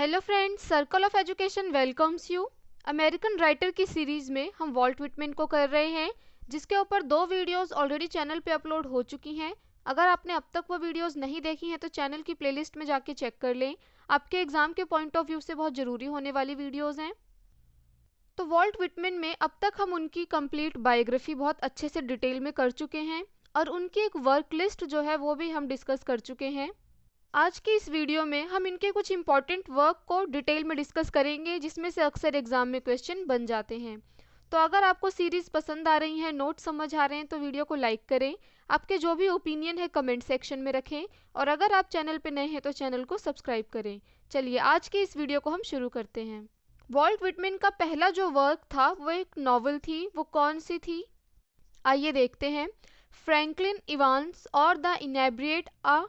Hello friends, circle of education welcomes you. American writer की series में हम vault Whitman को कर रहे हैं, जिसके ऊपर 2 वीडियोस ऑलरेडी चैनल पे अपलोड हो चुकी हैं। अगर आपने अब तक वो वीडियोस नहीं देखी हैं तो चैनल की प्लेलिस्ट में जाके चेक कर लें। आपके एग्जाम के पॉइंट ऑफ व्यू से बहुत ज़रूरी होने वाली वीडियोज़ हैं। तो वॉल्ट व्हिटमैन में अब तक हम उनकी कंप्लीट बायोग्राफी बहुत अच्छे से डिटेल में कर चुके हैं और उनकी एक वर्क लिस्ट जो है वो भी हम डिस्कस कर चुके हैं। आज की इस वीडियो में हम इनके कुछ इंपॉर्टेंट वर्क को डिटेल में डिस्कस करेंगे, जिसमें से अक्सर एग्जाम में क्वेश्चन बन जाते हैं। तो अगर आपको सीरीज पसंद आ रही है, नोट समझ आ रहे हैं, तो वीडियो को लाइक करें। आपके जो भी ओपिनियन है कमेंट सेक्शन में रखें और अगर आप चैनल पे नए हैं तो चैनल को सब्सक्राइब करें। चलिए आज की इस वीडियो को हम शुरू करते हैं। वॉल्ट व्हिटमैन का पहला जो वर्क था वो एक नॉवल थी। वो कौन सी थी, आइए देखते हैं। फ्रैंकलिन इवांस और the inebriate a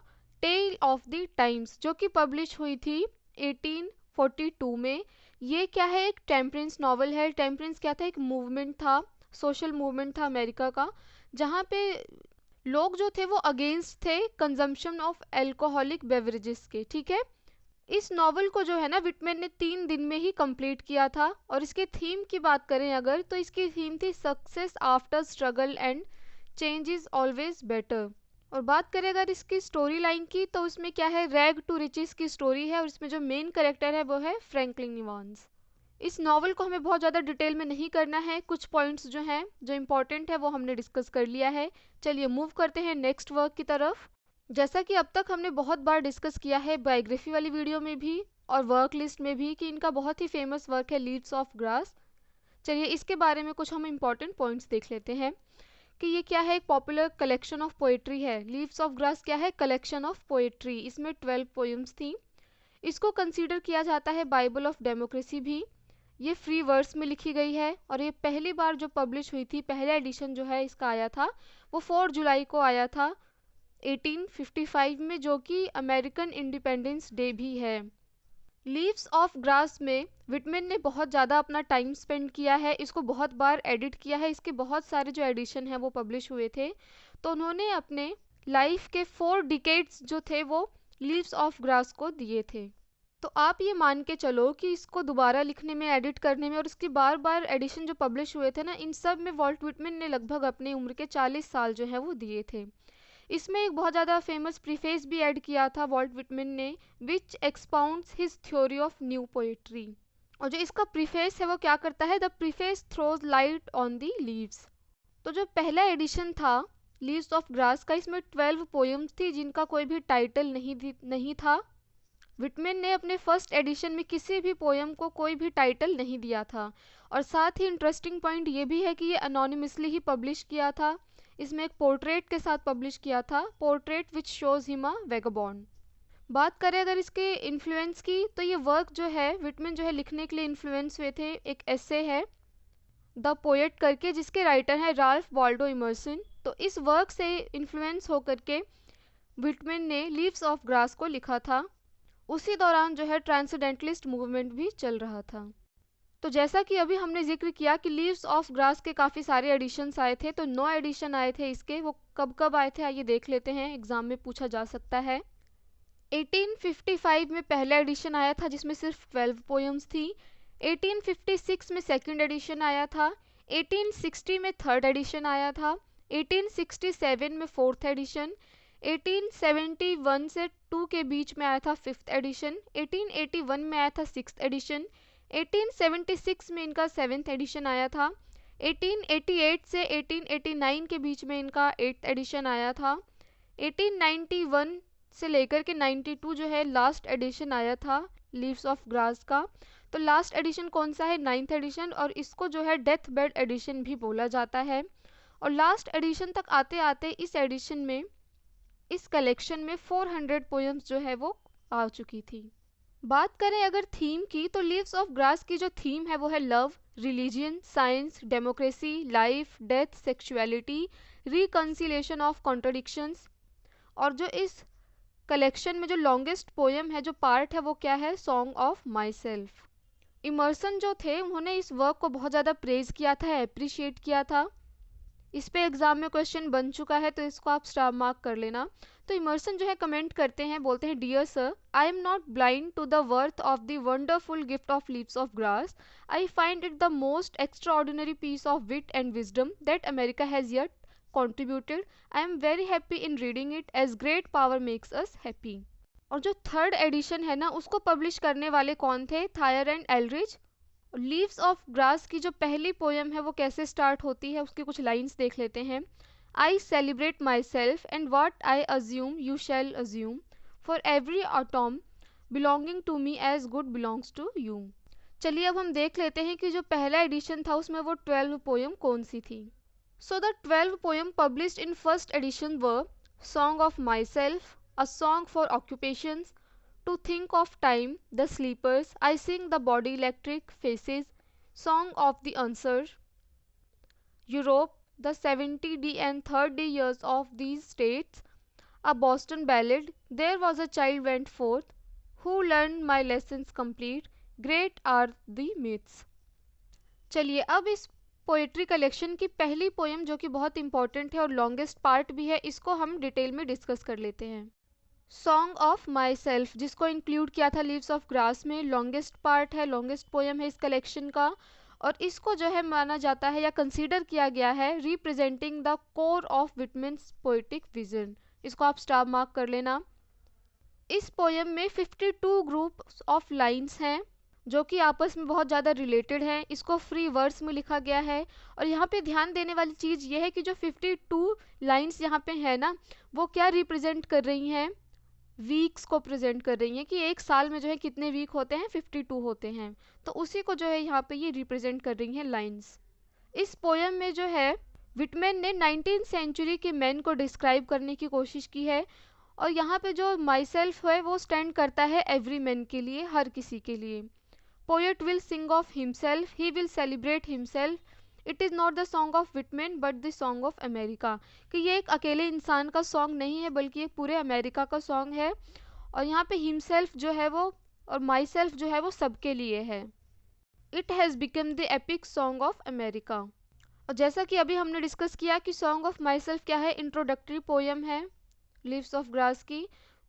tale of the times, जो कि पब्लिश हुई थी 1842 में। ये क्या है, एक टेम्परेंस नॉवल है। टेम्परेंस क्या था, एक मूवमेंट था, सोशल मूवमेंट था अमेरिका का, जहाँ पे लोग जो थे वो अगेंस्ट थे कंजम्पशन ऑफ एल्कोहलिक बेवरेजेस के। ठीक है, इस नॉवल को जो है ना व्हिटमैन ने 3 दिन में ही कंप्लीट किया था। और इसके थीम की बात करें अगर, तो इसकी थीम थी success after struggle and change is always better. और बात करें अगर इसकी स्टोरी लाइन की, तो उसमें क्या है, रैग टू रिचेस की स्टोरी है और इसमें जो मेन कैरेक्टर है वो है फ्रैंकलिन इवांस। इस नॉवल को हमें बहुत ज़्यादा डिटेल में नहीं करना है, कुछ पॉइंट्स जो हैं जो इम्पोर्टेंट है वो हमने डिस्कस कर लिया है। चलिए मूव करते हैं नेक्स्ट वर्क की तरफ। जैसा कि अब तक हमने बहुत बार डिस्कस किया है बायोग्राफी वाली वीडियो में भी और वर्क लिस्ट में भी, कि इनका बहुत ही फेमस वर्क है लीव्स ऑफ ग्रास। चलिए इसके बारे में कुछ हम इम्पोर्टेंट पॉइंट्स देख लेते हैं कि ये क्या है, एक पॉपुलर कलेक्शन ऑफ पोएट्री है। लीव्स ऑफ ग्रास क्या है, कलेक्शन ऑफ पोएट्री। इसमें 12 पोएम्स थी। इसको कंसीडर किया जाता है बाइबल ऑफ डेमोक्रेसी भी। ये फ्री वर्स में लिखी गई है और ये पहली बार जो पब्लिश हुई थी, पहला एडिशन जो है इसका आया था वो 4 जुलाई को आया था 1855 में, जो कि अमेरिकन इंडिपेंडेंस डे भी है। लीव्स ऑफ ग्रास में व्हिटमैन ने बहुत ज़्यादा अपना टाइम स्पेंड किया है, इसको बहुत बार एडिट किया है। इसके बहुत सारे जो एडिशन हैं वो पब्लिश हुए थे। तो उन्होंने अपने लाइफ के 4 डिकेड्स जो थे वो लीव्स ऑफ ग्रास को दिए थे। तो आप ये मान के चलो कि इसको दोबारा लिखने में, एडिट करने में और इसकी बार बार एडिशन जो पब्लिश हुए थे ना, इन सब में वॉल्ट व्हिटमैन ने लगभग अपनी उम्र के 40 साल जो है वो दिए थे। इसमें एक बहुत ज़्यादा फेमस प्रीफेस भी ऐड किया था वॉल्ट व्हिटमैन ने, which expounds his theory of new poetry. और जो इसका प्रीफेस है वो क्या करता है, the preface throws light on the leaves. तो जो पहला एडिशन था लीव्स ऑफ ग्रास का, इसमें 12 पोएम्स थी जिनका कोई भी टाइटल नहीं था। व्हिटमैन ने अपने फर्स्ट एडिशन में किसी भी पोएम को कोई भी टाइटल नहीं दिया था। और साथ ही इंटरेस्टिंग पॉइंट ये भी है कि ये अनोनिमसली ही पब्लिश किया था। इसमें एक पोर्ट्रेट के साथ पब्लिश किया था, portrait which shows him a vagabond. बात करें अगर इसके इन्फ्लुएंस की, तो ये वर्क जो है व्हिटमैन जो है लिखने के लिए इन्फ्लुएंस हुए थे। एक एसे है द पोएट करके, जिसके राइटर हैं राल्फ वाल्डो इमर्सन। तो इस वर्क से इन्फ्लुएंस होकर के व्हिटमैन ने लीव्स ऑफ ग्रास को लिखा था। उसी दौरान जो है ट्रांसेंडेंटलिस्ट मूवमेंट भी चल रहा था। तो जैसा कि अभी हमने जिक्र किया कि लीव्स ऑफ ग्रास के काफ़ी सारे एडिशंस आए थे, तो 9 एडिशन आए थे इसके। वो कब कब आए थे आइए देख लेते हैं, एग्जाम में पूछा जा सकता है। 1855 में पहला एडिशन आया था जिसमें सिर्फ 12 पोएम्स थी। 1856 में सेकंड एडिशन आया था। 1860 में थर्ड एडिशन आया था। 1867 में फोर्थ एडिशन। 1871 से 2 के बीच में आया था फिफ्थ एडिशन। 1881 में आया था सिक्स्थ एडिशन। 1876 में इनका 7th एडिशन आया था। 1888 से 1889 के बीच में इनका 8th एडिशन आया था। 1891 से लेकर के 92 जो है लास्ट एडिशन आया था लीव्स ऑफ ग्रास का। तो लास्ट एडिशन कौन सा है, 9th एडिशन, और इसको जो है डेथ बेड एडिशन भी बोला जाता है। और लास्ट एडिशन तक आते आते इस एडिशन में, इस कलेक्शन में 400 पोएम्स जो है वो आ चुकी थी। बात करें अगर थीम की, तो लीव्स ऑफ ग्रास की जो थीम है वो है love, religion, science, democracy, life, death, sexuality, reconciliation of contradictions. और जो इस कलेक्शन में जो लॉन्गेस्ट पोएम है, जो पार्ट है, वो क्या है, song of myself. Emerson जो थे उन्होंने इस वर्क को बहुत ज़्यादा प्रेज किया था, अप्रिशिएट किया था। इस पे एग्जाम में क्वेश्चन बन चुका है तो इसको आप स्टार मार्क कर लेना। तो इमर्सन जो है कमेंट करते हैं, बोलते हैं dear sir, I am not blind to the worth of the wonderful gift of leaves of grass. I find it the most extraordinary piece of wit and wisdom that America has yet contributed. I am very happy in reading it as great power makes us happy. और जो third edition है ना, उसको publish करने वाले कौन थे? Tier and Aldrich. Leaves of grass की जो पहली पोयम है वो कैसे स्टार्ट होती है, उसकी कुछ लाइंस देख लेते हैं. I celebrate myself and what I assume you shall assume for every atom belonging to me as good belongs to you. चलिए अब हम देख लेते हैं कि जो पहला एडिशन था उसमें वो 12 पोयम कौन सी थी. So the 12 poems published in first edition were Song of Myself, A Song for Occupations, To Think of Time, The Sleepers, I Sing the Body Electric Faces, Song of the Answer, Europe, The 70D and 30D years of these states, A Boston Ballad, There was a child went forth, Who learned my lessons complete, Great are the myths. चलिए अब इस poetry collection की पहली poem जो कि बहुत important है और लॉन्गेस्ट पार्ट भी है, इसको हम डिटेल में डिस्कस कर लेते हैं. सॉन्ग ऑफ माई सेल्फ, जिसको इंक्लूड किया था लीव्स ऑफ ग्रास में, लॉन्गेस्ट पार्ट है, लॉन्गेस्ट पोएम है इस कलेक्शन का, और इसको जो है माना जाता है या कंसीडर किया गया है representing the core of Whitman's poetic vision. इसको आप स्टार मार्क कर लेना. इस पोएम में 52 ग्रुप ऑफ लाइन्स हैं जो कि आपस में बहुत ज़्यादा रिलेटेड हैं. इसको फ्री वर्ड्स में लिखा गया है. और यहाँ पे ध्यान देने वाली चीज़ ये है कि जो 52 लाइन्स यहाँ पे है ना, वो क्या रिप्रेजेंट कर रही हैं? वीक्स को प्रेजेंट कर रही हैं कि एक साल में जो है कितने वीक होते हैं? 52 होते हैं. तो उसी को जो है यहाँ पे ये रिप्रेजेंट कर रही हैं लाइन्स. इस पोएम में जो है विटमैन ने 19th सेंचुरी के मैन को डिस्क्राइब करने की कोशिश की है. और यहाँ पे जो माई सेल्फ है वो स्टैंड करता है एवरी मैन के लिए, हर किसी के लिए. Poet will sing of himself, he will celebrate himself. It is not the song of Whitman but the song of America. कि ये एक अकेले इंसान का सॉन्ग नहीं है बल्कि एक पूरे अमेरिका का सॉन्ग है. और यहाँ पे himself जो है वो और myself जो है वो सबके लिए है. It has become the epic song of America. और जैसा कि अभी हमने डिस्कस किया कि Song of Myself क्या है, इंट्रोडक्टरी पोएम है लीव्स ऑफ ग्रास की.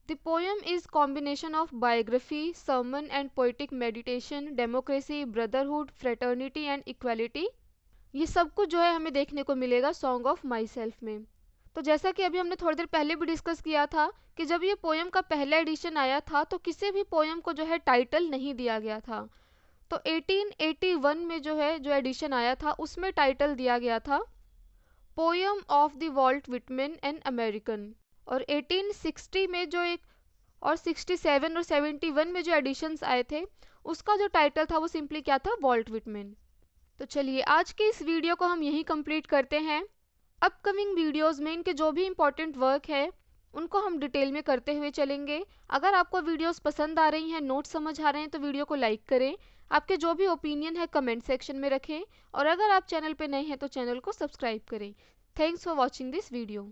The poem is combination of biography, sermon and poetic meditation, democracy, brotherhood, fraternity and equality. ये सब कुछ जो है हमें देखने को मिलेगा Song of Myself में. तो जैसा कि अभी हमने थोड़ी देर पहले भी डिस्कस किया था कि जब ये पोएम का पहला एडिशन आया था तो किसी भी पोएम को जो है टाइटल नहीं दिया गया था. तो 1881 में जो है जो एडिशन आया था उसमें टाइटल दिया गया था poem of the Walt Whitman an American. और 1860 में जो एक और 67 और 71 में जो एडिशंस आए थे उसका जो टाइटल था वो सिंपली क्या था? Walt Whitman. तो चलिए आज के इस वीडियो को हम यहीं कंप्लीट करते हैं. अपकमिंग वीडियोस में इनके जो भी इंपॉर्टेंट वर्क है उनको हम डिटेल में करते हुए चलेंगे. अगर आपको वीडियोस पसंद आ रही हैं, नोट्स समझ आ रहे हैं तो वीडियो को लाइक करें. आपके जो भी ओपिनियन है कमेंट सेक्शन में रखें. और अगर आप चैनल पे नए हैं तो चैनल को सब्सक्राइब करें. Thanks for watching this video.